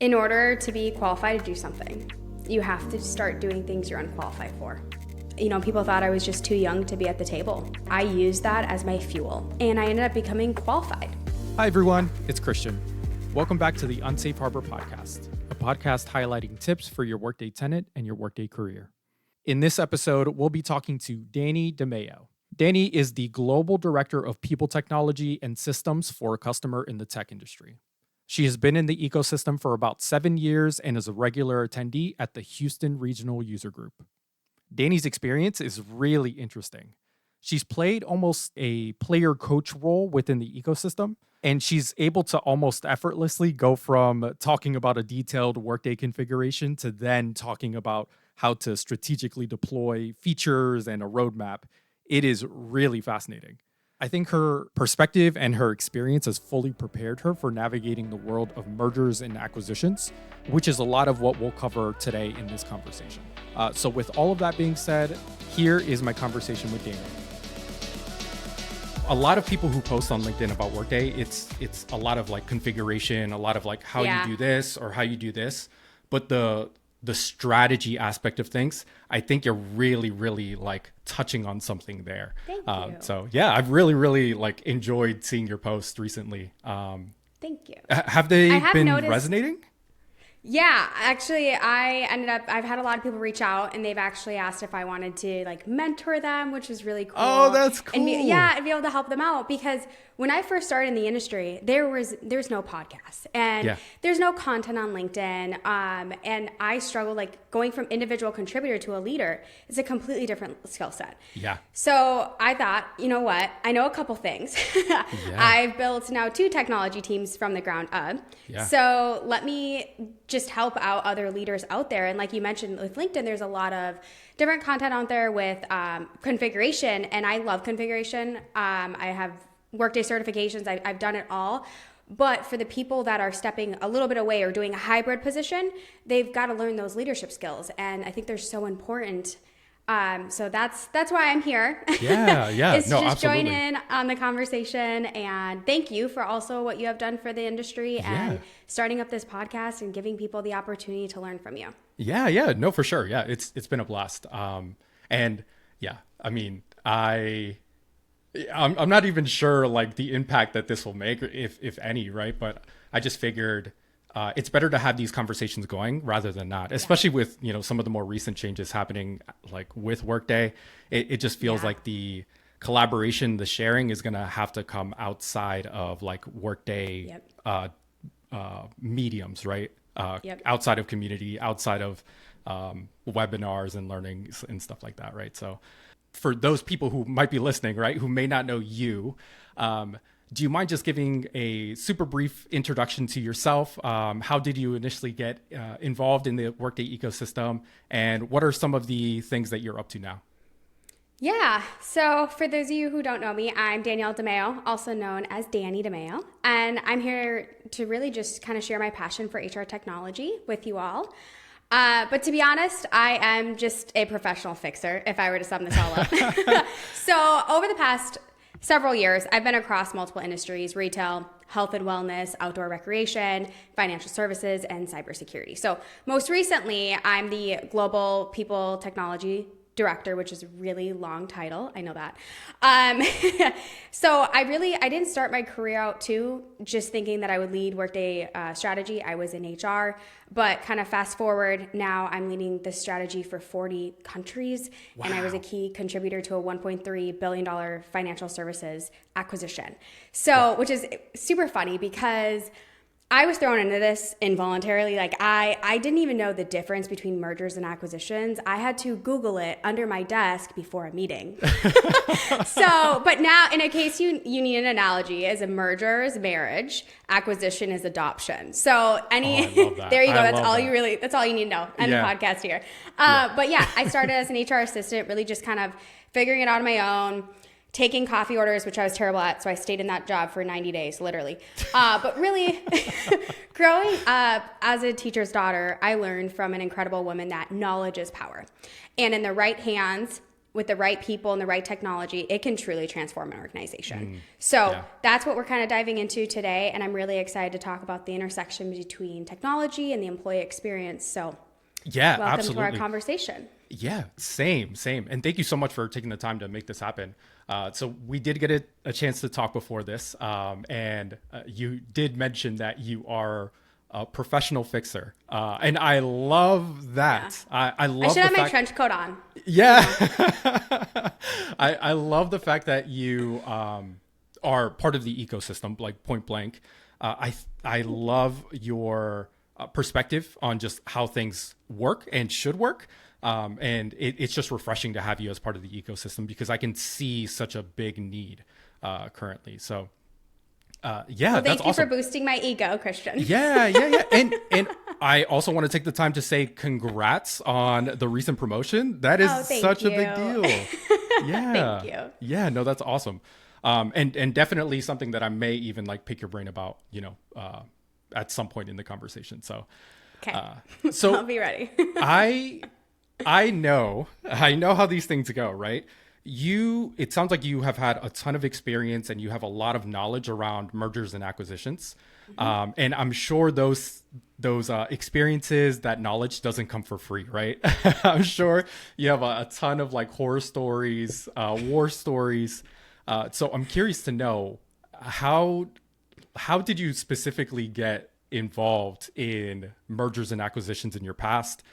In order to be qualified to do something, you have to start doing things you're unqualified for. You know, people thought I was just too young to be at the table. I used that as my fuel, and I ended up becoming qualified. Hi, everyone. It's Christian. Welcome back to the Unsafe Harbor podcast, a podcast highlighting tips for your Workday tenant and your Workday career. In this episode, we'll be talking to Dani DeMaio. Dani is the Global Director of People Technology and Systems for a customer in the tech industry. She has been in the ecosystem for about 7 years and is a regular attendee at the Houston Regional User Group. Dani's experience is really interesting. She's played almost a player coach role within the ecosystem, and she's able to almost effortlessly go from talking about a detailed Workday configuration to then talking about how to strategically deploy features and a roadmap. It is really fascinating. I think her perspective and her experience has fully prepared her for navigating the world of mergers and acquisitions, which is a lot of what we'll cover today in this conversation. So with all of that being said, here is my conversation with Dani. A lot of people who post on LinkedIn about Workday, it's a lot of like configuration, a lot of like how you do this or how you do this. But the strategy aspect of things, I think you're really like touching on something there. Thank you. So yeah, I've really like enjoyed seeing your posts recently. Thank you. Have they been resonating? Yeah, actually, I've had a lot of people reach out and they've actually asked if I wanted to like mentor them, which is really cool. Oh, that's cool. And be able to help them out, because when I first started in the industry, there's no podcast and there's no content on LinkedIn. And I struggled, like going from individual contributor to a leader is a completely different skill set. Yeah. So I thought, you know what? I know a couple things. I've built now 2 technology teams from the ground up. Yeah. So let me just help out other leaders out there. And like you mentioned with LinkedIn, there's a lot of different content out there with configuration, and I love configuration. I have Workday certifications. I've done it all. But for the people that are stepping a little bit away or doing a hybrid position, they've got to learn those leadership skills. And I think they're so important. So that's why I'm here. Yeah. It's just absolutely. join in on the conversation, and thank you for also what you have done for the industry and starting up this podcast and giving people the opportunity to learn from you. Yeah, no, for sure. Yeah, it's been a blast. And yeah, I mean, I'm not even sure like the impact that this will make, if any, right? But I just figured it's better to have these conversations going rather than not, especially with, you know, some of the more recent changes happening like with Workday. It just feels like the collaboration, the sharing is going to have to come outside of like Workday mediums, right? Outside of community, outside of webinars and learnings and stuff like that, right? So for those people who might be listening, right, who may not know you, do you mind just giving a super brief introduction to yourself? How did you initially get involved in the Workday ecosystem? And what are some of the things that you're up to now? Yeah, so for those of you who don't know me, I'm Danielle DeMaio, also known as Dani DeMaio. And I'm here to really just kind of share my passion for HR technology with you all. But to be honest, I am just a professional fixer, if I were to sum this all up. So over the past several years, I've been across multiple industries: retail, health and wellness, outdoor recreation, financial services, and cybersecurity. So most recently, I'm the Global People Technology Director, which is a really long title. I know that. So I didn't start my career out too just thinking that I would lead Workday strategy. I was in HR, but kind of fast forward, now I'm leading the strategy for 40 countries. Wow. And I was a key contributor to a $1.3 billion financial services acquisition. So, which is super funny because I was thrown into this involuntarily. Like I didn't even know the difference between mergers and acquisitions. I had to Google it under my desk before a meeting. So, but now in a case you need an analogy, as a merger is marriage, acquisition is adoption. So there you go. That's all you need to know. End the podcast here. But yeah, I started as an HR assistant, really just kind of figuring it out on my own, taking coffee orders, which I was terrible at, so I stayed in that job for 90 days, literally. But really, growing up as a teacher's daughter, I learned from an incredible woman that knowledge is power. And in the right hands, with the right people and the right technology, it can truly transform an organization. So that's what we're kind of diving into today. And I'm really excited to talk about the intersection between technology and the employee experience. So welcome absolutely. to our conversation. Yeah, same. And thank you so much for taking the time to make this happen. So we did get a chance to talk before this. And you did mention that you are a professional fixer. And I love that. Yeah. I love I should have my trench coat on. Yeah. I love the fact that you are part of the ecosystem, like point blank. I love your perspective on just how things work and should work. And it's just refreshing to have you as part of the ecosystem because I can see such a big need currently. So well, thank you for boosting my ego, Christian. Yeah. And I also want to take the time to say congrats on the recent promotion. That is such a big deal. Yeah. Thank you. Yeah, no, that's awesome. And definitely something that I may even like pick your brain about, at some point in the conversation. So, okay. So I'll be ready. I know how these things go, right? It sounds like you have had a ton of experience and you have a lot of knowledge around mergers and acquisitions. And I'm sure those experiences, that knowledge doesn't come for free, right? I'm sure you have a ton of like horror stories, war stories. So I'm curious to know how did you specifically get involved in mergers and acquisitions in your past?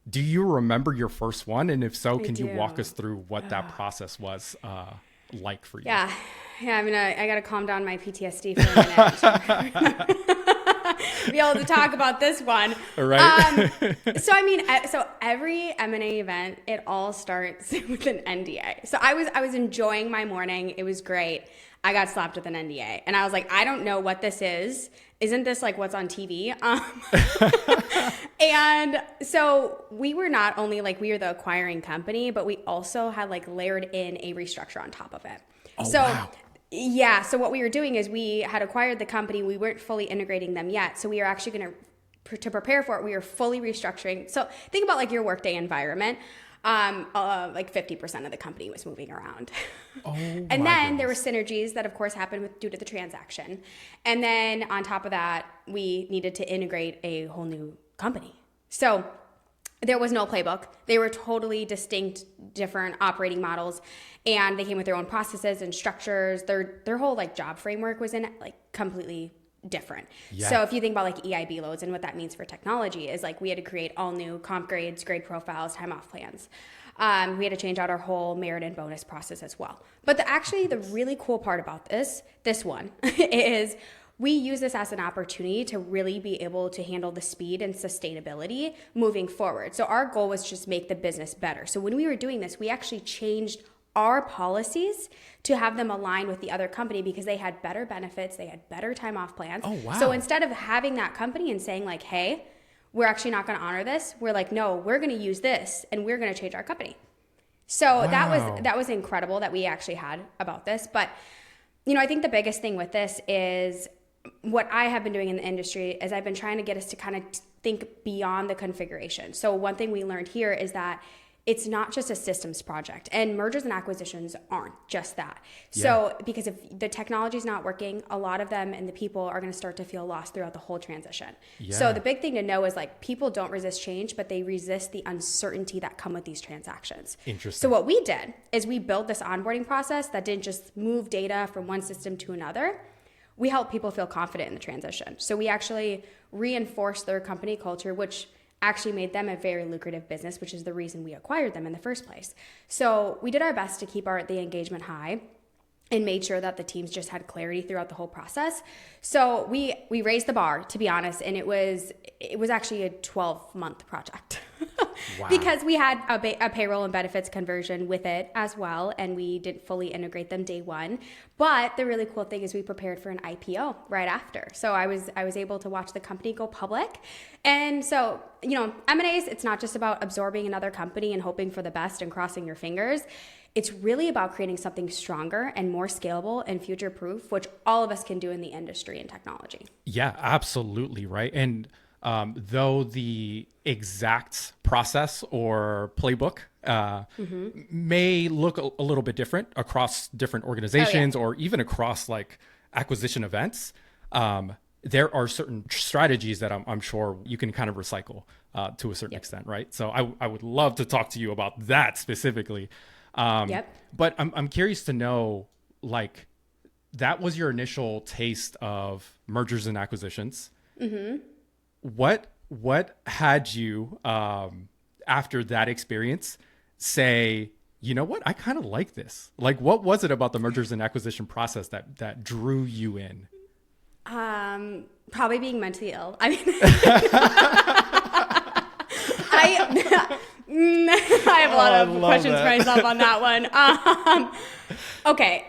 Do you remember your first one? And if so, can you walk us through what that process was like for you? Yeah. I got to calm down my PTSD for a minute. Be able to talk about this one. Right. So every M&A event, it all starts with an NDA. So I was enjoying my morning. It was great. I got slapped with an NDA and I was like, I don't know what this is. Isn't this like what's on TV? And so we were not only like, we were the acquiring company, but we also had like layered in a restructure on top of it. Wow. Yeah. So what we were doing is we had acquired the company. We weren't fully integrating them yet. So we are actually going to prepare for it. We are fully restructuring. So think about like your Workday environment. Like 50% of the company was moving around. And then there were synergies that of course happened due to the transaction. And then on top of that, we needed to integrate a whole new company. So there was no playbook. They were totally distinct, different operating models, and they came with their own processes and structures. Their whole like job framework was in like completely different. Yeah. So if you think about like EIB loads and what that means for technology is like we had to create all new comp grades, grade profiles, time off plans. We had to change out our whole merit and bonus process as well. But the really cool part about this one is we use this as an opportunity to really be able to handle the speed and sustainability moving forward. So our goal was just make the business better. So when we were doing this, we actually changed our policies to have them align with the other company because they had better benefits, they had better time off plans. Oh, wow. So instead of having that company and saying like, hey, we're actually not going to honor this, we're like, no, we're going to use this and we're going to change our company. So that was incredible that we actually had about this. But, I think the biggest thing with this is what I have been doing in the industry is I've been trying to get us to kind of think beyond the configuration. So one thing we learned here is that it's not just a systems project, and mergers and acquisitions aren't just that. Yeah. So because if the technology is not working, a lot of them and the people are going to start to feel lost throughout the whole transition. Yeah. So the big thing to know is like people don't resist change, but they resist the uncertainty that come with these transactions. Interesting. So what we did is we built this onboarding process that didn't just move data from one system to another. We help people feel confident in the transition. So we actually reinforced their company culture, which actually made them a very lucrative business, which is the reason we acquired them in the first place. So we did our best to keep the engagement high and made sure that the teams just had clarity throughout the whole process. So we raised the bar, to be honest, and it was actually a 12-month project. Wow. Because we had a payroll and benefits conversion with it as well, and we didn't fully integrate them day one. But the really cool thing is we prepared for an IPO right after. So I was able to watch the company go public. And so, M&As, it's not just about absorbing another company and hoping for the best and crossing your fingers. It's really about creating something stronger and more scalable and future-proof, which all of us can do in the industry and technology. Yeah, absolutely, right? And though the exact process or playbook may look a little bit different across different organizations or even across like acquisition events, there are certain strategies that I'm sure you can kind of recycle to a certain extent, right? So I would love to talk to you about that specifically. But I'm curious to know, like, that was your initial taste of mergers and acquisitions. What had you, after that experience, say, you know what, I kind of like this? Like, what was it about the mergers and acquisition process that drew you in? Probably being mentally ill. I mean, I have a lot of questions for myself on that one. Okay,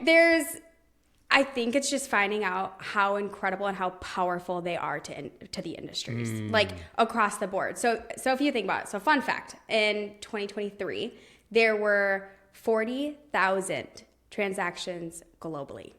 I think it's just finding out how incredible and how powerful they are to the industries, like across the board. So if you think about it, so fun fact, in 2023, there were 40,000 transactions globally.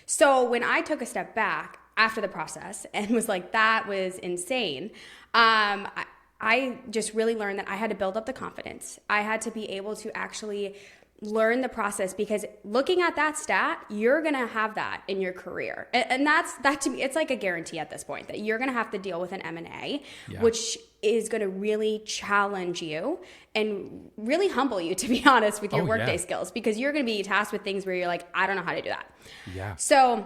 So when I took a step back after the process and was like, that was insane, I just really learned that I had to build up the confidence. I had to be able to actually learn the process, because looking at that stat, you're going to have that in your career. And that to me, it's like a guarantee at this point that you're going to have to deal with an M&A, which is going to really challenge you and really humble you, to be honest, with your Workday skills, because you're going to be tasked with things where you're like, I don't know how to do that. So,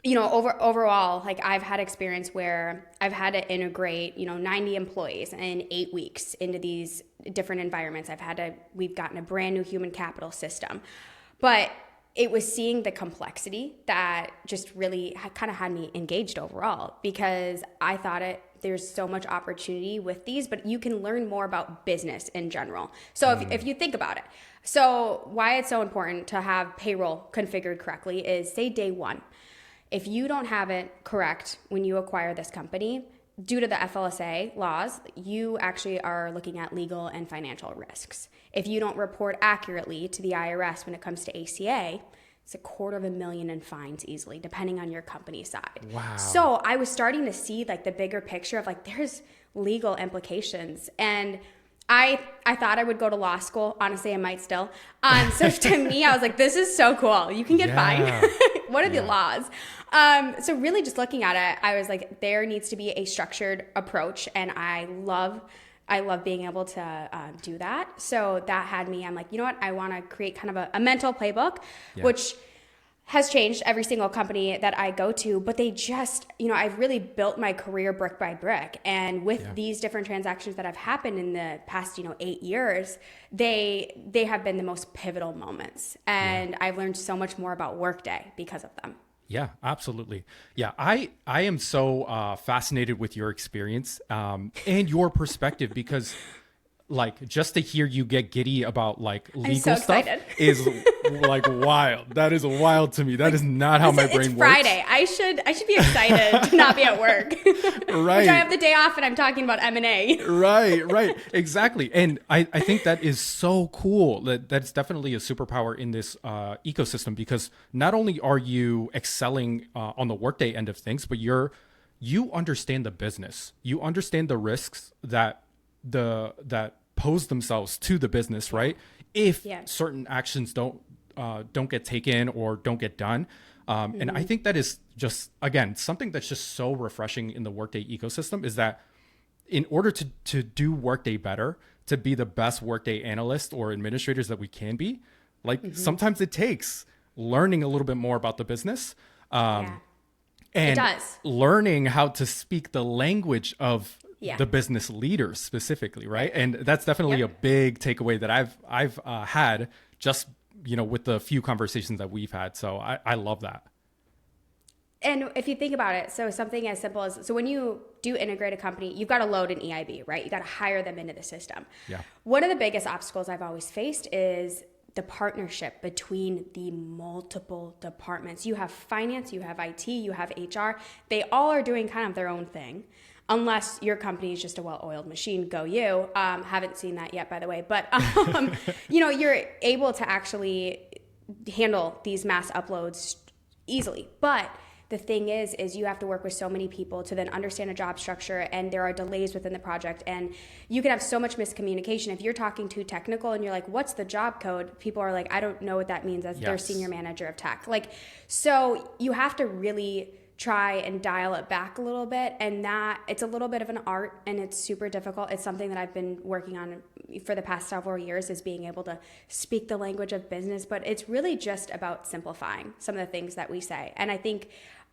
you know, overall, like, I've had experience where I've had to integrate, 90 employees in 8 weeks into these different environments. We've gotten a brand new human capital system, but it was seeing the complexity that just really kind of had me engaged overall, because I thought there's so much opportunity with these, but you can learn more about business in general. So if you think about it, so why it's so important to have payroll configured correctly is, say, day one, if you don't have it correct when you acquire this company, due to the FLSA laws, you actually are looking at legal and financial risks. If you don't report accurately to the IRS when it comes to ACA, it's $250,000 in fines easily, depending on your company side. Wow. So I was starting to see like the bigger picture of like, there's legal implications. And I thought I would go to law school. Honestly, I might still. So to me, I was like, this is so cool. You can get fined. What are the laws? So really just looking at it, I was like, there needs to be a structured approach. And I love being able to do that. So that had me, I'm like, you know what? I want to create kind of a mental playbook, which has changed every single company that I go to, but they just, I've really built my career brick by brick. And with these different transactions that have happened in the past, 8 years, they have been the most pivotal moments. And I've learned so much more about Workday because of them. Yeah, absolutely. Yeah, I am so fascinated with your experience and your perspective, because like, just to hear you get giddy about like legal stuff is like wild. That is wild to me. That is not how my brain works. It's Friday. I should be excited to not be at work. Right. Which I have the day off and I'm talking about M&A. Right. Exactly. And I think that is so cool. That's definitely a superpower in this ecosystem, because not only are you excelling on the Workday end of things, but you understand the business. You understand the risks that pose themselves to the business, right? If certain actions don't get taken or don't get done. And I think that is just, again, something that's just so refreshing in the Workday ecosystem, is that in order to do Workday better, to be the best Workday analyst or administrators that we can be, like sometimes it takes learning a little bit more about the business. And learning how to speak the language of the business leaders specifically, right? And that's definitely a big takeaway that I've had just, with the few conversations that we've had. So I love that. And if you think about it, so something as simple as, so when you do integrate a company, you've got to load an EIB, right? You got to hire them into the system. Yeah. One of the biggest obstacles I've always faced is the partnership between the multiple departments. You have finance, you have IT, you have HR. They all are doing kind of their own thing, unless your company is just a well-oiled machine. Go you. Haven't seen that yet, by the way. But, you're able to actually handle these mass uploads easily. But the thing is you have to work with so many people to then understand a job structure, and there are delays within the project, and you can have so much miscommunication. If you're talking too technical and you're like, what's the job code? People are like, I don't know what that means as their senior manager of tech. Like, so you have to really try and dial it back a little bit, and that it's a little bit of an art, and it's super difficult. It's something that I've been working on for the past several years, is being able to speak the language of business, but it's really just about simplifying some of the things that we say. And I think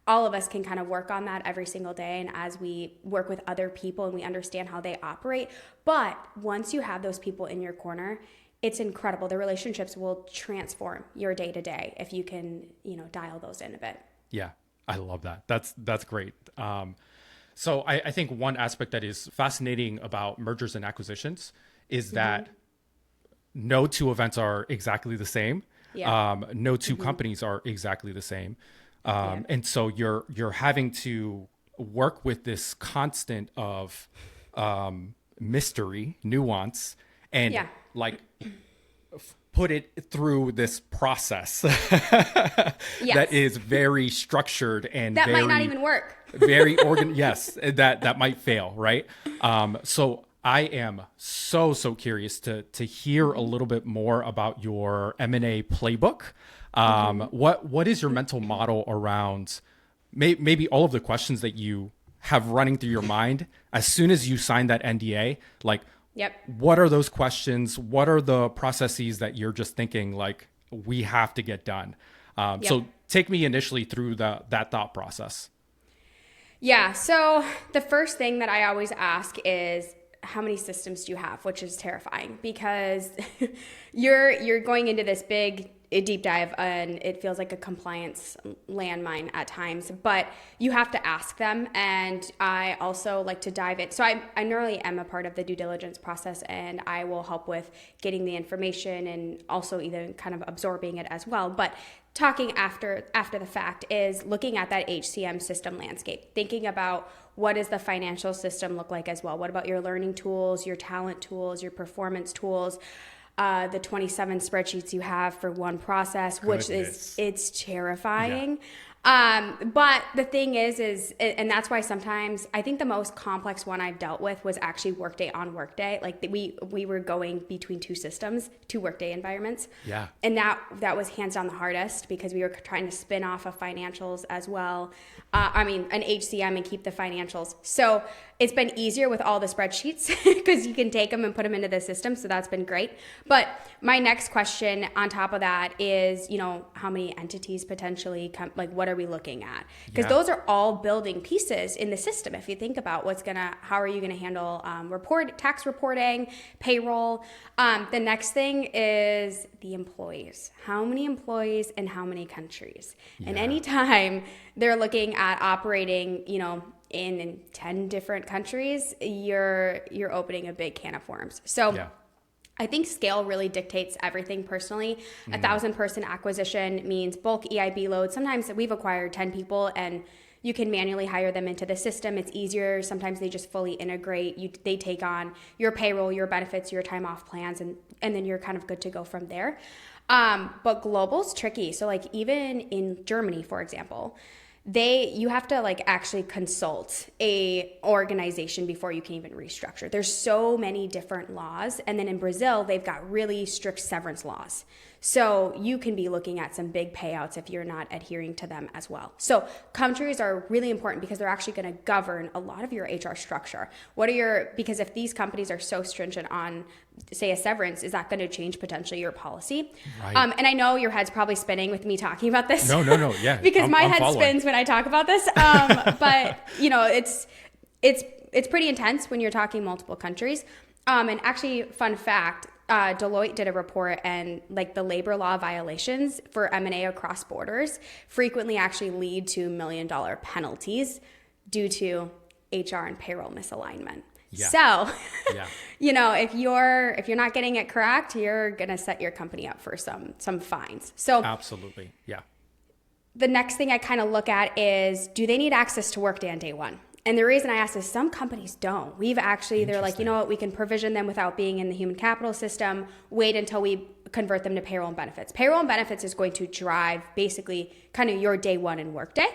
all of us can kind of work on that every single day, and as we work with other people and we understand how they operate. But once you have those people in your corner, it's incredible. The relationships will transform your day to day if you can, dial those in a bit. Yeah. I love that. That's great. So I think one aspect that is fascinating about mergers and acquisitions is that no two events are exactly the same. Yeah. No two companies are exactly the same. And so you're having to work with this constant of mystery, nuance, and put it through this process that is very structured and that might not even work. Very yes, that might fail, right? So I am so curious to hear a little bit more about your M&A playbook. What is your mental model around maybe all of the questions that you have running through your mind as soon as you sign that NDA? Like, what are those questions? What are the processes that you're just thinking like we have to get done? So take me initially through that thought process. Yeah. So the first thing that I always ask is, how many systems do you have? Which is terrifying, because you're going into this big deep dive, and it feels like a compliance landmine at times, but you have to ask them. And I also like to dive in. So I normally am a part of the due diligence process, and I will help with getting the information and also even kind of absorbing it as well. But talking after the fact is looking at that HCM system landscape, thinking about what does the financial system look like as well? What about your learning tools, your talent tools, your performance tools? The 27 spreadsheets you have for one process, which it's terrifying. But the thing is, and that's why sometimes I think the most complex one I've dealt with was actually Workday on Workday. Like we were going between two systems, two Workday environments. Yeah. And that was hands down the hardest, because we were trying to spin off of financials as well. An HCM, and keep the financials. So it's been easier with all the spreadsheets because you can take them and put them into the system. So that's been great. But my next question on top of that is, how many entities potentially come, like what are we looking at? Because those are all building pieces in the system. If you think about how are you going to handle tax reporting, payroll. The next thing is the employees. How many employees in how many countries? Yeah. And anytime they're looking at operating, in 10 different countries, you're opening a big can of worms. So I think scale really dictates everything personally. 1,000-person acquisition means bulk EIB load. Sometimes we've acquired 10 people and you can manually hire them into the system. It's easier. Sometimes they just fully integrate. They take on your payroll, your benefits, your time off plans, and then you're kind of good to go from there. But global's tricky. So like even in Germany, for example, you have to actually consult a organization before you can even restructure. There's so many different laws. And then in Brazil, they've got really strict severance laws. So you can be looking at some big payouts if you're not adhering to them as well. So countries are really important because they're actually going to govern a lot of your HR structure. Because if these companies are so stringent on, say, a severance, is that going to change potentially your policy? Right. And I know your head's probably spinning with me talking about this. No. Yeah. Because my head spins when I talk about this. But it's pretty intense when you're talking multiple countries. And actually, fun fact, Deloitte did a report, and the labor law violations for M&A across borders frequently actually lead to $1 million penalties due to HR and payroll misalignment. Yeah. So, if you're not getting it correct, you're gonna set your company up for some fines. So absolutely, yeah. The next thing I kind of look at is, do they need access to Workday on day one? And the reason I ask is some companies don't. They're like, you know what, we can provision them without being in the human capital system, wait until we convert them to payroll and benefits. Payroll and benefits is going to drive basically kind of your day one in Workday.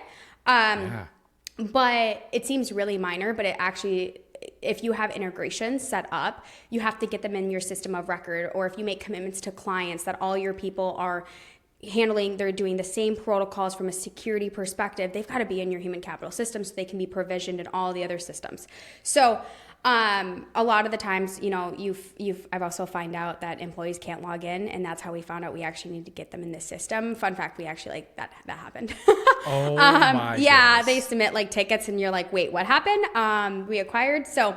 But it seems really minor, but it actually, if you have integrations set up, you have to get them in your system of record. Or if you make commitments to clients that all your people are handling, they're doing the same protocols from a security perspective, they've got to be in your human capital system so they can be provisioned in all the other systems. So a lot of the times, I've also found out that employees can't log in, and that's how we found out we actually need to get them in the system. Fun fact, we actually that happened. Oh my yeah, goodness. they submit like tickets and you're like, wait, what happened? We acquired. So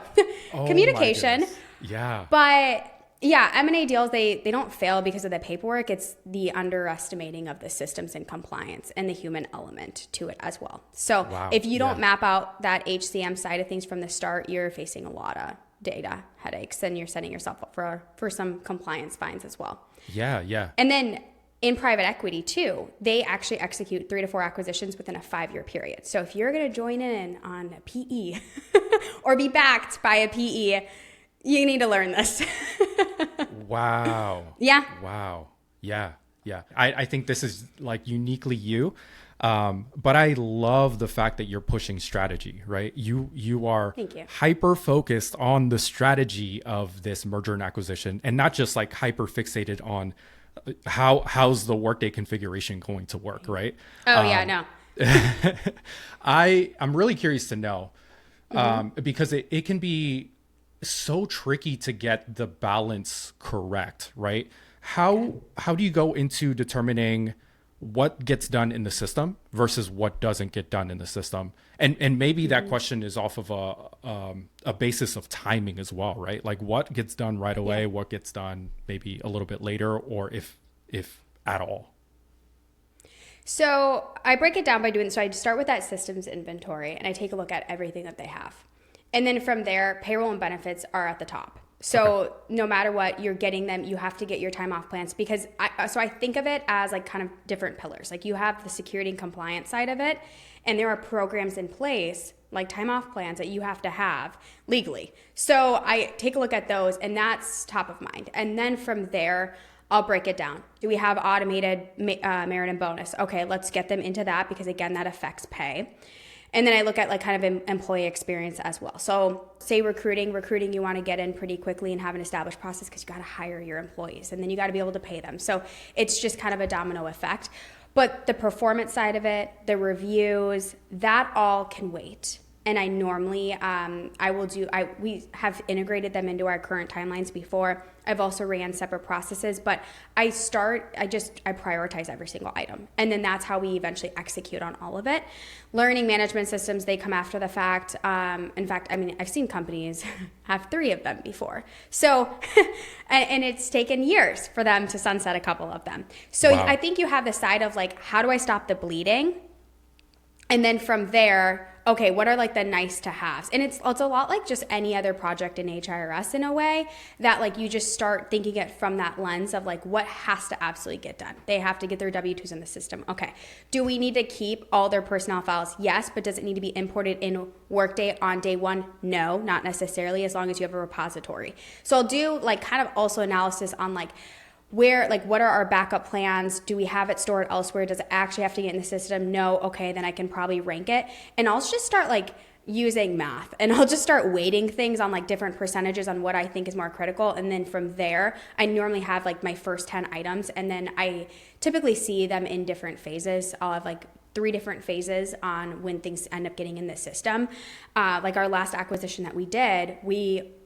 communication. Yeah. But yeah, M&A deals, they don't fail because of the paperwork. It's the underestimating of the systems and compliance and the human element to it as well. So if you don't map out that HCM side of things from the start, you're facing a lot of data headaches and you're setting yourself up for some compliance fines as well. Yeah. And then in private equity too, they actually execute 3 to 4 acquisitions within a 5-year period. So if you're going to join in on a PE or be backed by a PE, you need to learn this. Wow. Yeah. Wow. Yeah. I think this is like uniquely you. But I love the fact that you're pushing strategy, right? You are hyper focused on the strategy of this merger and acquisition, and not just like hyper fixated on how's the Workday configuration going to work, right? No. I'm really curious to know, because it can be so tricky to get the balance correct, right? How do you go into determining what gets done in the system versus what doesn't get done in the system? And maybe that question is off of a basis of timing as well, right? Like what gets done right away, what gets done maybe a little bit later, or if at all. So I break it down by doing, so I start with that systems inventory and I take a look at everything that they have. And then from there, payroll and benefits are at the top. So no matter what, you're getting them, you have to get your time off plans, because I think of it as like kind of different pillars. Like you have the security and compliance side of it, and there are programs in place like time off plans that you have to have legally. So I take a look at those, and that's top of mind. And then from there, I'll break it down. Do we have automated merit and bonus? Okay, let's get them into that, because again, that affects pay. And then I look at like kind of employee experience as well. So say recruiting, you want to get in pretty quickly and have an established process, because you got to hire your employees and then you got to be able to pay them. So it's just kind of a domino effect. But the performance side of it, the reviews, that all can wait. And I normally, we have integrated them into our current timelines before. I've also ran separate processes, but I prioritize every single item. And then that's how we eventually execute on all of it. Learning management systems, they come after the fact. In fact, I mean, I've seen companies have 3 of them before. So, and it's taken years for them to sunset a couple of them. So I think you have the side of like, how do I stop the bleeding? And then from there, okay, what are like the nice to haves? And it's a lot like just any other project in HIRS in a way, that like you just start thinking it from that lens of like what has to absolutely get done. They have to get their W-2s in the system. Okay. Do we need to keep all their personnel files? Yes, but does it need to be imported in Workday on day 1? No, not necessarily, as long as you have a repository. So I'll do like kind of also analysis on like what are our backup plans? Do we have it stored elsewhere? Does it actually have to get in the system? No. Okay, then I can probably rank it. And I'll just start like using math, and I'll just start weighting things on like different percentages on what I think is more critical. And then from there, I normally have like my first 10 items, and then I typically see them in different phases. I'll have like 3 different phases on when things end up getting in the system. Like our last acquisition that we did,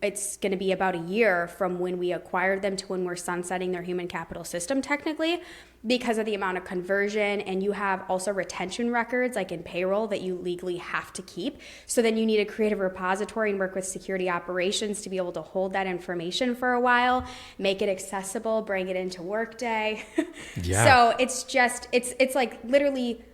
it's going to be about a year from when we acquired them to when we're sunsetting their human capital system technically, because of the amount of conversion. And you have also retention records like in payroll that you legally have to keep. So then you need to create a repository and work with security operations to be able to hold that information for a while, make it accessible, bring it into Workday. Yeah. So it's like literally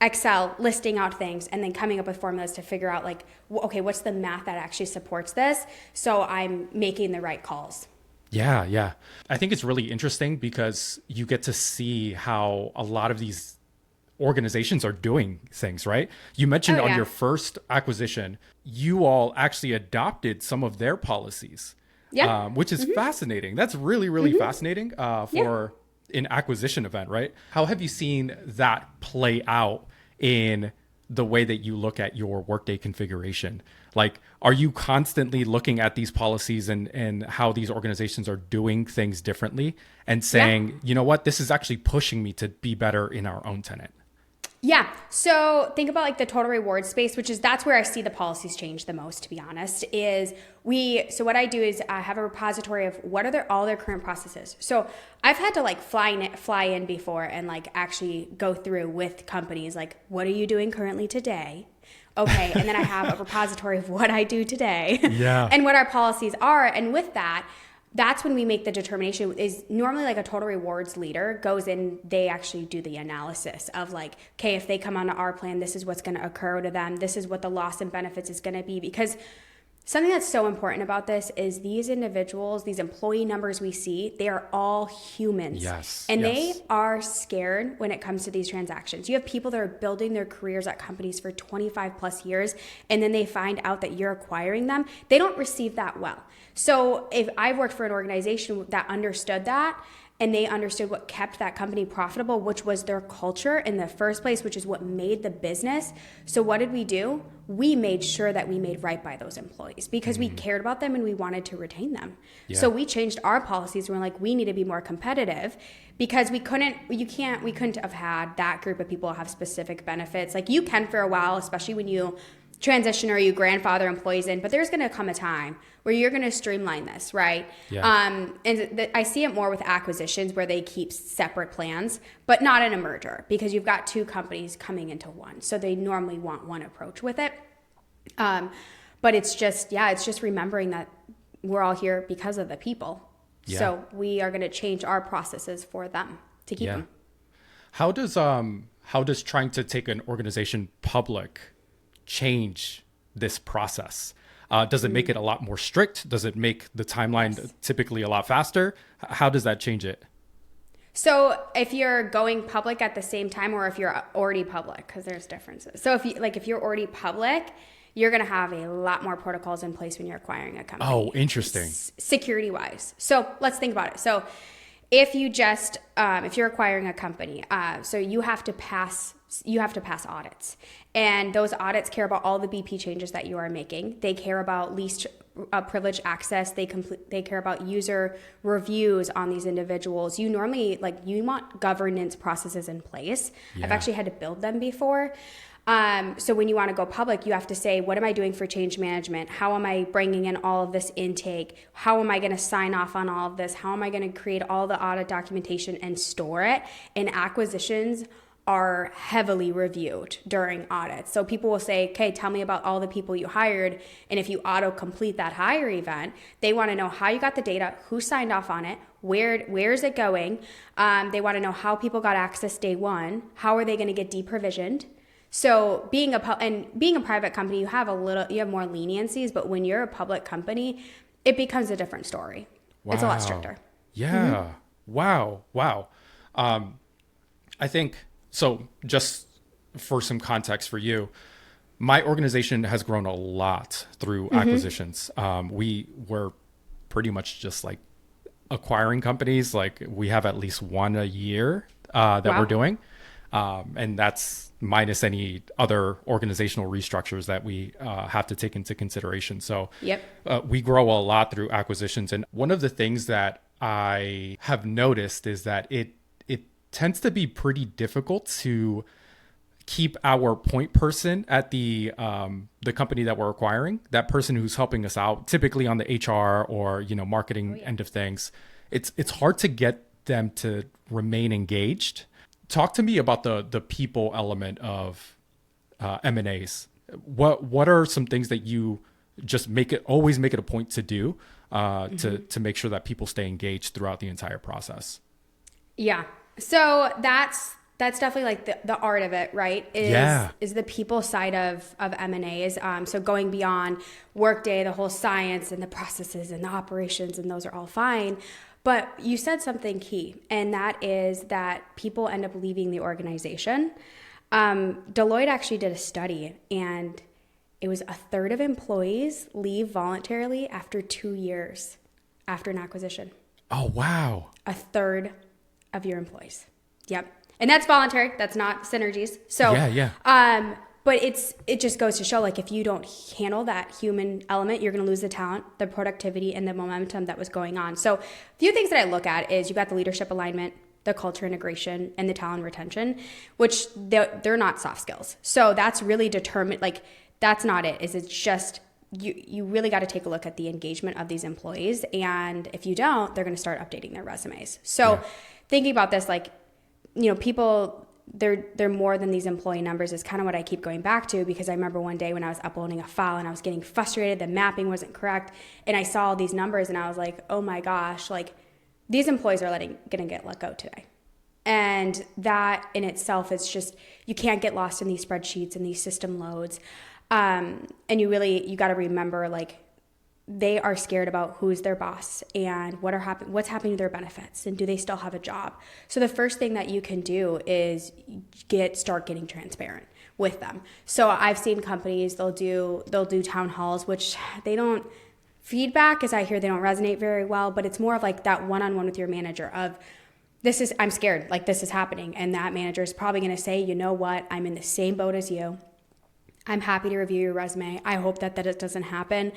Excel listing out things and then coming up with formulas to figure out like, okay, what's the math that actually supports this? So I'm making the right calls. Yeah. I think it's really interesting because you get to see how a lot of these organizations are doing things, right? You mentioned on your first acquisition, you all actually adopted some of their policies, which is fascinating. That's really, really fascinating for an acquisition event, right? How have you seen that play out in the way that you look at your Workday configuration? Like, are you constantly looking at these policies and how these organizations are doing things differently and saying, you know what, this is actually pushing me to be better in our own tenant? Yeah. So think about like the total reward space, that's where I see the policies change the most, to be honest, so what I do is I have a repository of what are all their current processes. So I've had to like fly in before and like actually go through with companies, like, what are you doing currently today? Okay. And then I have a repository of what I do today and what our policies are. And with that, that's when we make the determination. Is normally like a total rewards leader goes in, they actually do the analysis of like, okay, if they come onto our plan, this is what's going to occur to them. This is what the loss in benefits is going to be. Because something that's so important about this is these individuals, these employee numbers we see, they are all humans. Yes. And they are scared when it comes to these transactions. You have people that are building their careers at companies for 25 plus years, and then they find out that you're acquiring them. They don't receive that well. So if I've worked for an organization that understood that, and they understood what kept that company profitable, which was their culture in the first place, which is what made the business. So what did we do? We made sure that we made right by those employees because we cared about them and we wanted to retain them. Yeah. So we changed our policies. We're like, we need to be more competitive because we couldn't have had that group of people have specific benefits. Like you can for a while, especially when you transition or you grandfather employees in, but there's going to come a time where you're going to streamline this, right? Yeah. I see it more with acquisitions where they keep separate plans, but not in a merger because you've got two companies coming into one. So they normally want one approach with it. But it's just remembering that we're all here because of the people. Yeah. So we are going to change our processes for them to keep them. How does trying to take an organization public change this process? Does it make it a lot more strict? Does it make the timeline typically a lot faster? How does that change it? So if you're going public at the same time or if you're already public, because there's differences. So if you're already public, you're going to have a lot more protocols in place when you're acquiring a company. Oh, interesting. Security wise. So let's think about it. So if you're acquiring a company, so you have to pass audits, and those audits care about all the BP changes that you are making. They care about least privilege access. They care about user reviews on these individuals. You normally you want governance processes in place. Yeah. I've actually had to build them before. So when you want to go public, you have to say, what am I doing for change management? How am I bringing in all of this intake? How am I going to sign off on all of this? How am I going to create all the audit documentation and store it? And acquisitions are heavily reviewed during audits. So people will say, okay, tell me about all the people you hired. And if you auto-complete that hire event, they want to know how you got the data, who signed off on it, where is it going? They want to know how people got access day one. How are they going to get deprovisioned? So being a private company, you have more leniencies, but when you're a public company, it becomes a different story. Wow. It's a lot stricter. Yeah. Mm-hmm. Wow. I think, so just for some context for you, my organization has grown a lot through acquisitions. We were pretty much just like acquiring companies. Like we have at least one a year that we're doing. And that's minus any other organizational restructures that we have to take into consideration. So we grow a lot through acquisitions. And one of the things that I have noticed is that it tends to be pretty difficult to keep our point person at the company that we're acquiring, that person who's helping us out, typically on the HR or marketing end of things. It's hard to get them to remain engaged. Talk to me about the people element of M&As. What are some things that you just always make it a point to do to make sure that people stay engaged throughout the entire process? Yeah. So that's definitely like the art of it, right? Is the people side of M&As. So going beyond Workday, the whole science and the processes and the operations, and those are all fine. But you said something key, and that is that people end up leaving the organization. Deloitte actually did a study, and it was a third of employees leave voluntarily after 2 years after an acquisition. Oh, wow. A third of your employees. Yep. And that's voluntary. That's not synergies. So But it just goes to show, like, if you don't handle that human element, you're going to lose the talent, the productivity, and the momentum that was going on. So a few things that I look at is you got the leadership alignment, the culture integration, and the talent retention, which they're not soft skills. So that's really determined, like, that's not it. It's just you really got to take a look at the engagement of these employees. And if you don't, they're going to start updating their resumes. So thinking about this, like, people, they're more than these employee numbers is kind of what I keep going back to, because I remember one day when I was uploading a file and I was getting frustrated, the mapping wasn't correct, and I saw all these numbers and I was like, oh my gosh, like, these employees are gonna get let go today. And that in itself is just, you can't get lost in these spreadsheets and these system loads. And you got to remember, like, they are scared about who's their boss and what's happening to their benefits, and do they still have a job. So the first thing that you can do is start getting transparent with them. So I've seen companies, they'll do town halls, which they don't, feedback, as I hear, they don't resonate very well, but it's more of like that one-on-one with your manager of, I'm scared, like, this is happening. And that manager is probably going to say, you know what, I'm in the same boat as you. I'm happy to review your resume. I hope that it doesn't happen.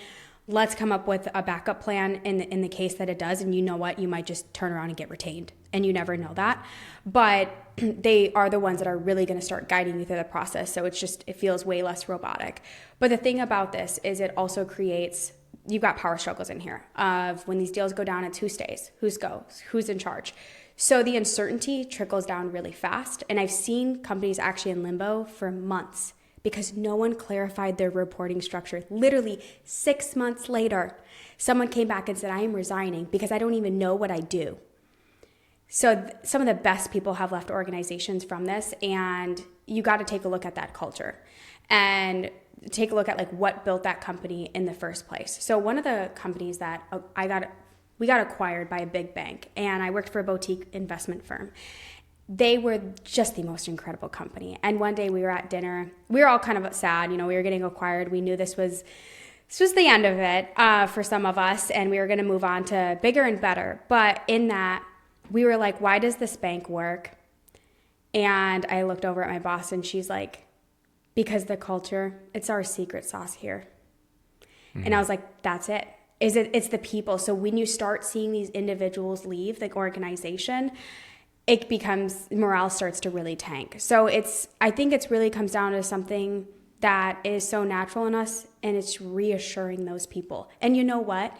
Let's come up with a backup plan in the case that it does. And you know what? You might just turn around and get retained, and you never know that. But they are the ones that are really going to start guiding you through the process. So it feels way less robotic. But the thing about this is it also creates, you've got power struggles in here of when these deals go down, it's who stays, who goes, who's in charge. So the uncertainty trickles down really fast. And I've seen companies actually in limbo for months because no one clarified their reporting structure. Literally 6 months later, someone came back and said, I am resigning because I don't even know what I do. So some of the best people have left organizations from this, and you got to take a look at that culture and take a look at, like, what built that company in the first place. So one of the companies that we got acquired by a big bank, and I worked for a boutique investment firm. They were just the most incredible company. And one day we were at dinner. We were all kind of sad. We were getting acquired. We knew this was the end of it for some of us, and we were going to move on to bigger and better. But in that, we were like, why does this bank work? And I looked over at my boss, and she's like, because the culture, it's our secret sauce here. Mm-hmm. And I was like, that's it. It's the people. So when you start seeing these individuals leave the organization, it becomes, morale starts to really tank. So I think it's really comes down to something that is so natural in us, and it's reassuring those people. And you know what?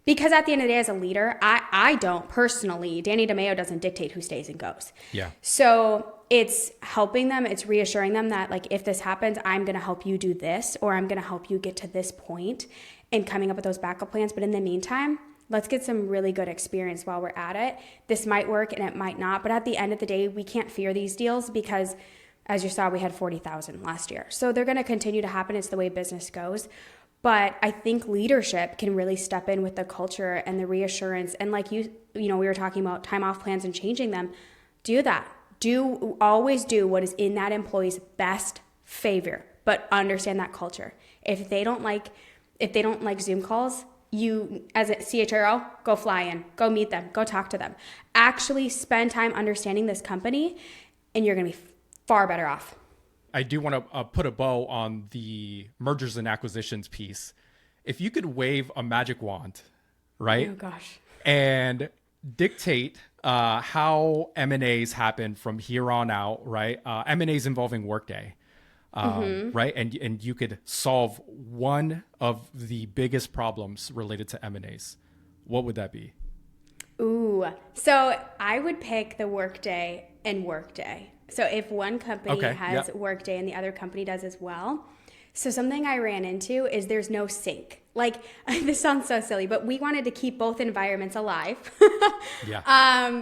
Because at the end of the day, as a leader, I don't personally, Dani DeMaio doesn't dictate who stays and goes. Yeah. So it's helping them, it's reassuring them that, like, if this happens, I'm going to help you do this, or I'm going to help you get to this point, and coming up with those backup plans. But in the meantime, let's get some really good experience while we're at it. This might work and it might not, but at the end of the day, we can't fear these deals because, as you saw, we had 40,000 last year. So they're going to continue to happen. It's the way business goes. But I think leadership can really step in with the culture and the reassurance. And like we were talking about time off plans and changing them. Do that. Always do what is in that employee's best favor, but understand that culture. If they don't like Zoom calls, you, as a CHRO, go fly in, go meet them, go talk to them. Actually spend time understanding this company, and you're going to be far better off. I do want to put a bow on the mergers and acquisitions piece. If you could wave a magic wand, right? Oh, gosh. And dictate how M&As happen from here on out, right? M&As involving Workday. Right? And you could solve one of the biggest problems related to M&As. What would that be? Ooh, so I would pick the Workday and Workday. So if one company has Workday and the other company does as well. So something I ran into is there's no sync. Like, this sounds so silly, but we wanted to keep both environments alive.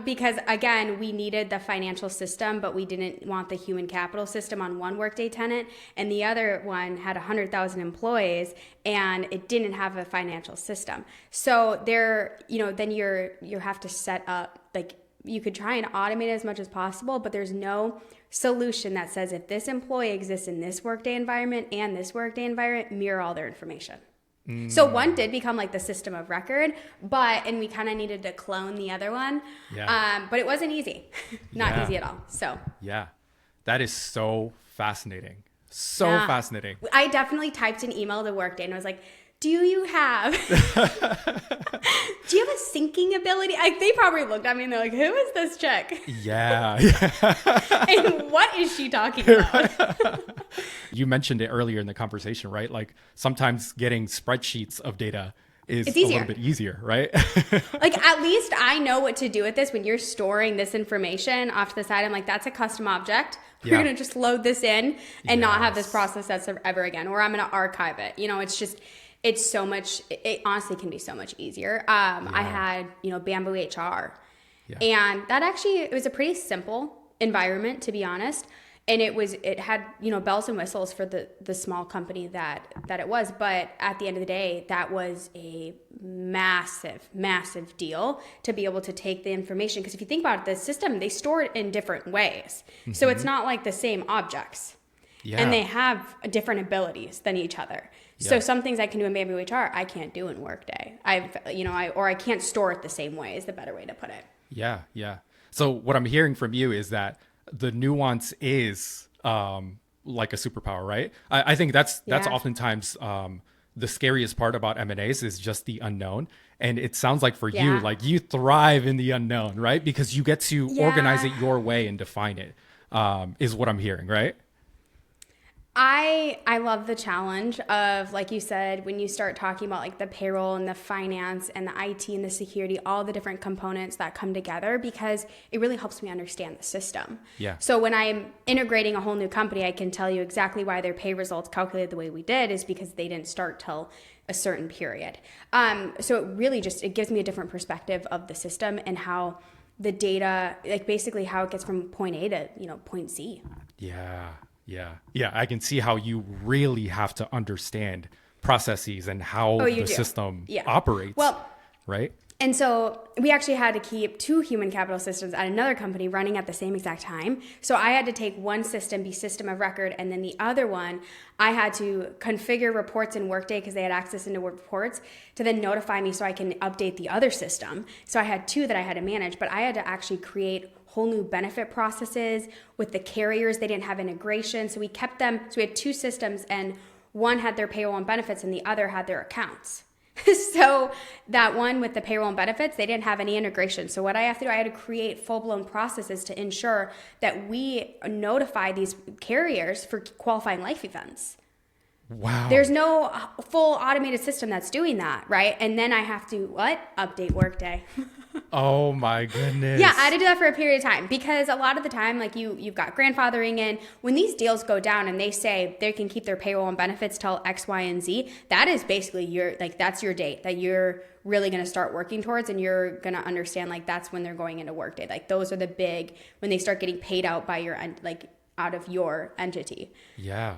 Because, again, we needed the financial system, but we didn't want the human capital system on one Workday tenant. And the other one had 100,000 employees, and it didn't have a financial system. So then you have to set up, like, you could try and automate it as much as possible, but there's no solution that says if this employee exists in this Workday environment and this Workday environment, mirror all their information. So one did become like the system of record, and we kind of needed to clone the other one. But it wasn't easy. Not easy at all. So that is so fascinating. So Yeah. fascinating. I definitely typed an email to Workday and I was like, do you have do you have a syncing ability? They probably looked at me and they're like, who is this chick? Yeah. And what is she talking about? You mentioned it earlier in the conversation, right? Like sometimes getting spreadsheets of data is It's a easier. little bit easier, right? Like, at least I know what to do with this when you're storing this information off to the side. I'm like, that's a custom object. We're Yeah. going to just load this in and not have this Yes. process that's ever again, or I'm going to archive it. It's so much, it honestly can be so much easier. I had, Bamboo HR. Yeah. And that actually, it was a pretty simple environment, to be honest. And it had, bells and whistles for the small company that it was. But at the end of the day, that was a massive, massive deal to be able to take the information. Because if you think about it, the system, they store it in different ways. So it's not like the same objects. Yeah. And they have different abilities than each other. So Yeah. some things I can do in Bamboo HR, I can't do in Workday. I can't store it the same way is the better way to put it. Yeah. Yeah. So what I'm hearing from you is that the nuance is like a superpower, right? I think that's Yeah. oftentimes the scariest part about M&As is just the unknown. And it sounds like for you, Yeah. like you thrive in the unknown, right? Because you get to Yeah. organize it your way and define it, is what I'm hearing, right? I love the challenge of, like you said, when you start talking about like the payroll and the finance and the IT and the security, all the different components that come together, because it really helps me understand the system. Yeah. So when I'm integrating a whole new company, I can tell you exactly why their pay results calculated the way we did is because they didn't start till a certain period. So it really it gives me a different perspective of the system and how the data, like basically how it gets from point A to, point Z. Yeah. Yeah. Yeah. I can see how you really have to understand processes and how Oh, you the do. system Yeah. operates. Well, right. and so we actually had to keep 2 human capital systems at another company running at the same exact time. So I had to take one system, be system of record, and then the other one, I had to configure reports in Workday because they had access into reports to then notify me so I can update the other system. So I had 2 that I had to manage, but I had to actually create whole new benefit processes with the carriers. They didn't have integration. So we kept them. So we had 2 systems and one had their payroll and benefits and the other had their accounts. So that one with the payroll and benefits, they didn't have any integration. So what I have to do, I had to create full-blown processes to ensure that we notify these carriers for qualifying life events. Wow. There's no full automated system that's doing that, right? And then I have to, update Workday. Oh my goodness. Yeah, I had to do that for a period of time because a lot of the time, like you've got grandfathering in. When these deals go down and they say they can keep their payroll and benefits till X, Y, and Z, that is basically that's your date that you're really going to start working towards, and you're going to understand like that's when they're going into Workday. Like those are the big when they start getting paid out by your out of your entity. Yeah.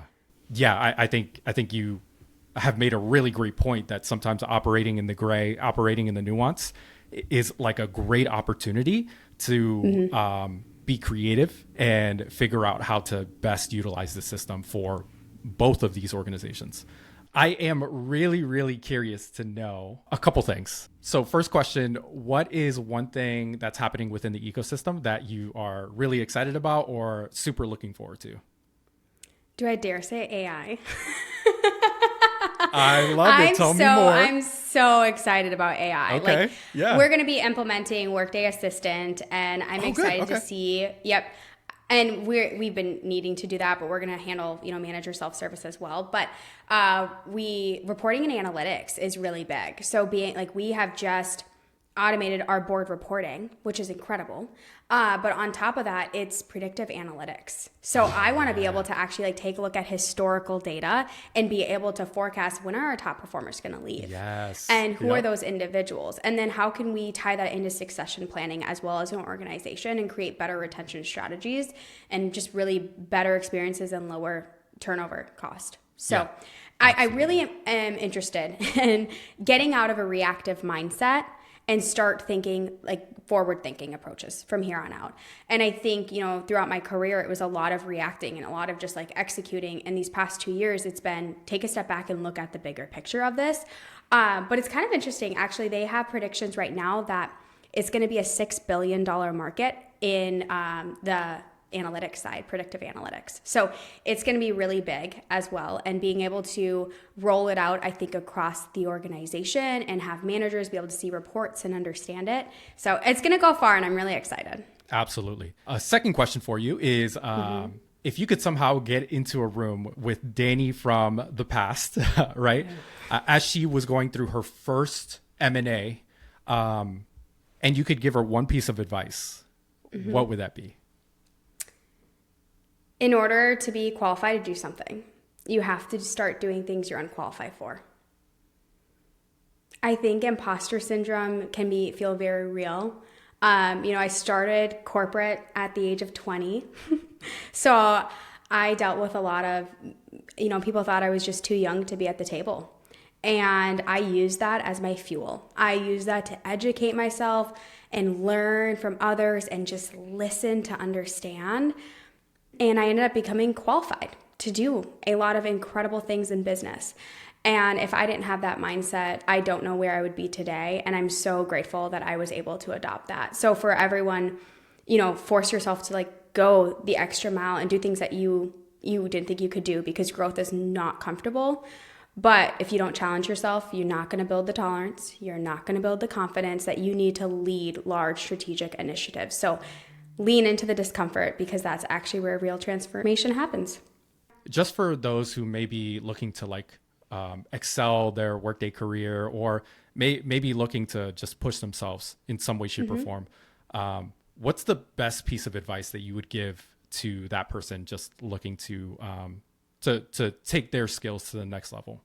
Yeah. I think you have made a really great point that sometimes operating in the gray, operating in the nuance is like a great opportunity to be creative and figure out how to best utilize the system for both of these organizations. I am really, really curious to know a couple things. So first question, what is one thing that's happening within the ecosystem that you are really excited about or super looking forward to? Do I dare say AI? I love it. Tell me more. I'm so excited about AI. Okay. Yeah. We're going to be implementing Workday Assistant, and I'm excited to see. Yep. And we've been needing to do that, but we're going to handle, manager self-service as well. But reporting and analytics is really big. So we have just automated our board reporting, which is incredible. But on top of that, it's predictive analytics. So I want to be able to actually take a look at historical data and be able to forecast when are our top performers going to leave. Yes. And who are those individuals? And then how can we tie that into succession planning as well as an organization and create better retention strategies and just really better experiences and lower turnover cost. So I really am interested in getting out of a reactive mindset and start thinking forward-thinking approaches from here on out. And I think, throughout my career, it was a lot of reacting and a lot of just executing. And these past 2 years, it's been take a step back and look at the bigger picture of this. But it's kind of interesting. Actually, they have predictions right now that it's going to be a $6 billion market in the analytics side, predictive analytics. So it's going to be really big as well. And being able to roll it out, I think, across the organization and have managers be able to see reports and understand it. So it's going to go far, and I'm really excited. Absolutely. A second question for you is, if you could somehow get into a room with Dani from the past, right? As she was going through her first M&A, and you could give her one piece of advice, what would that be? In order to be qualified to do something, you have to start doing things you're unqualified for. I think imposter syndrome can feel very real. I started corporate at the age of 20. So I dealt with a lot of, people thought I was just too young to be at the table. And I used that as my fuel. I used that to educate myself and learn from others and just listen to understand. And I ended up becoming qualified to do a lot of incredible things in business. And if I didn't have that mindset, I don't know where I would be today. And I'm so grateful that I was able to adopt that. So for everyone, force yourself to go the extra mile and do things that you didn't think you could do, because growth is not comfortable. But if you don't challenge yourself, you're not going to build the tolerance. You're not going to build the confidence that you need to lead large strategic initiatives. So lean into the discomfort, because that's actually where real transformation happens. Just for those who may be looking to excel their Workday career, or maybe looking to just push themselves in some way, shape, or form, what's the best piece of advice that you would give to that person just looking to take their skills to the next level?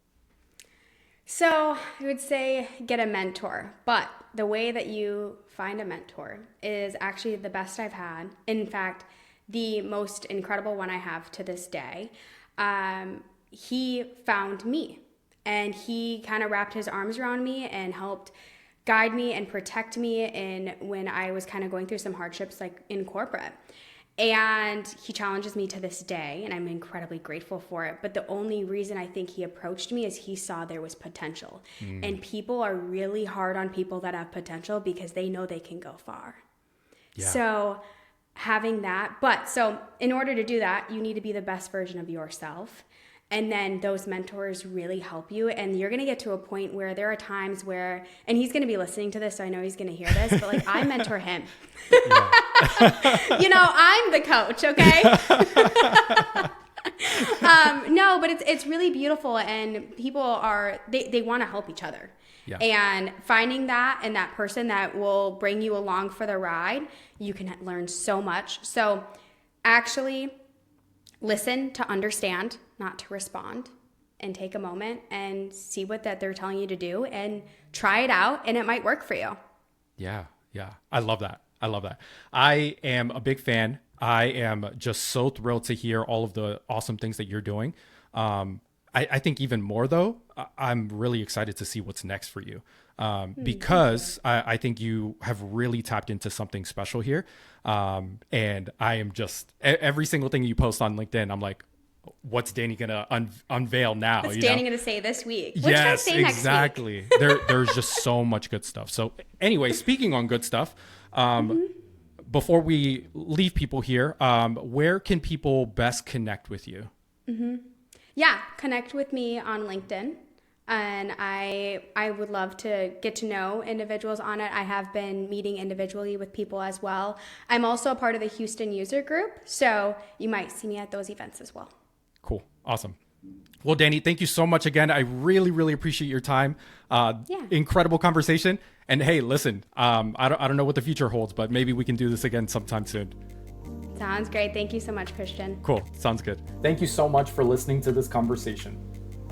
So I would say get a mentor, but the way that you find a mentor is actually the best I've had. In fact, the most incredible one I have to this day. He found me, and he kind of wrapped his arms around me and helped guide me and protect me when I was kind of going through some hardships in corporate. And he challenges me to this day, and I'm incredibly grateful for it. But the only reason I think he approached me is he saw there was potential. And people are really hard on people that have potential because they know they can go far. Yeah. So having that, so in order to do that, you need to be the best version of yourself. And then those mentors really help you. And you're going to get to a point where there are times where, and he's going to be listening to this, so I know he's going to hear this, but I mentor him. I'm the coach, okay? No, but it's really beautiful. And people they want to help each other. Yeah. And finding that and that person that will bring you along for the ride, you can learn so much. So actually listen to understand, not to respond, and take a moment and see what that they're telling you to do and try it out, and it might work for you. Yeah. I love that. I am a big fan. I am just so thrilled to hear all of the awesome things that you're doing. I think even more though, I'm really excited to see what's next for you. Because I think you have really tapped into something special here. And I am just, every single thing you post on LinkedIn, I'm like, what's Dani going to unveil now? What's Dani going to say this week? What yes, should I say exactly. Next week? There's just so much good stuff. So anyway, speaking on good stuff, before we leave people here, where can people best connect with you? Yeah, connect with me on LinkedIn. And I would love to get to know individuals on it. I have been meeting individually with people as well. I'm also a part of the Houston user group, so you might see me at those events as well. Cool. Awesome. Well, Dani, thank you so much again. I really, really appreciate your time. Incredible conversation. And hey, listen, I don't know what the future holds, but maybe we can do this again sometime soon. Sounds great. Thank you so much, Christian. Cool. Sounds good. Thank you so much for listening to this conversation.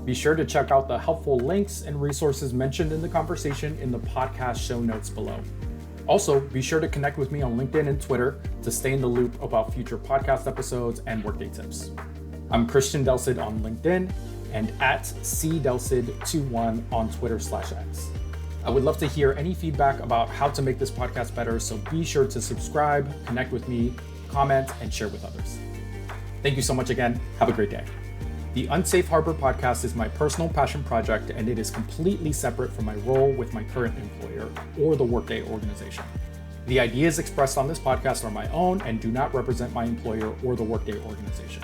Be sure to check out the helpful links and resources mentioned in the conversation in the podcast show notes below. Also, be sure to connect with me on LinkedIn and Twitter to stay in the loop about future podcast episodes and Workday tips. I'm Christian Delcid on LinkedIn and at cdelcid21 on Twitter/X. I would love to hear any feedback about how to make this podcast better, so be sure to subscribe, connect with me, comment, and share with others. Thank you so much again. Have a great day. The Unsafe Harbor podcast is my personal passion project, and it is completely separate from my role with my current employer or the Workday organization. The ideas expressed on this podcast are my own and do not represent my employer or the Workday organization.